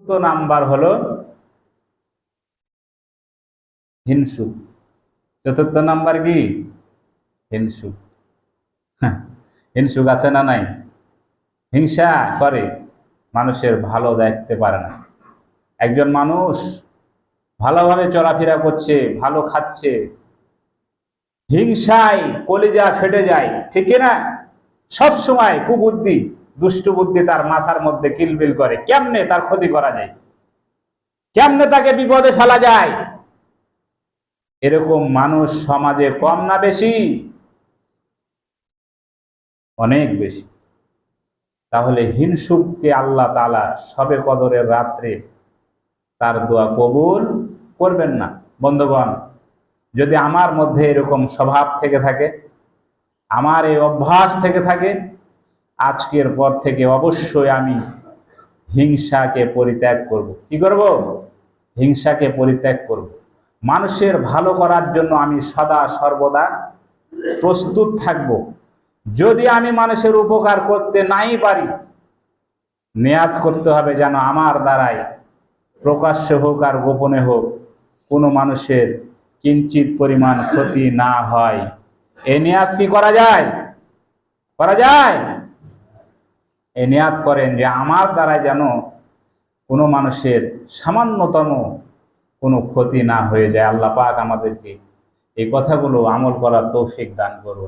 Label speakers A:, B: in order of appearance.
A: তো নাম্বার হলো হিংসুক। চতুর্থ নাম্বার কি? হিংসুক। হিংসুক আছে না নাই? হিংসা করে, মানুষের ভালো দেখতে পারে না। একজন মানুষ ভালোভাবে চলাফেরা করছে, ভালো খাচ্ছে, হিংসায় কলিজা ফেটে যায়, ঠিক না? সব সময় কুবুদ্ধি, দুষ্টু বুদ্ধি তার মাথার মধ্যে কিলবিল করে, কেমনে তার ক্ষতি করা যায়, কেমনে তাকে বিপদে ফেলা যায়। এরকম মানুষ সমাজে কম না বেশি? অনেক বেশি। তাহলে হিংসুককে আল্লাহ তাআলা শবে কদরের রাত্রে তার দোয়া কবুল করবেন না। বন্ধুগণ, যদি আমার মধ্যে এরকম স্বভাব থেকে থাকে, আমার এই অভ্যাস থেকে থাকে, আজকের পর থেকে অবশ্যই আমি হিংসাকে পরিত্যাগ করব। কি করব? হিংসাকে পরিত্যাগ করব। মানুষের ভালো করার জন্য আমি সদা সর্বদা প্রস্তুত থাকব। যদি আমি মানুষের উপকার করতে নাই পারি, নিয়াত করতে হবে যেন আমার দ্বারাই প্রকাশ্যে হোক আর গোপনে হোক কোনো মানুষের কিঞ্চিত পরিমাণ ক্ষতি না হয়। এ নিয়াত কি করা যায়? করা যায়? এ নিয়াত করেন যে আমার দ্বারা যেন কোনো মানুষের সামান্যতম কোনো ক্ষতি না হয়ে যায়। আল্লাহ পাক আমাদেরকে এই কথাগুলো আমল করার তৌফিক দান করুন।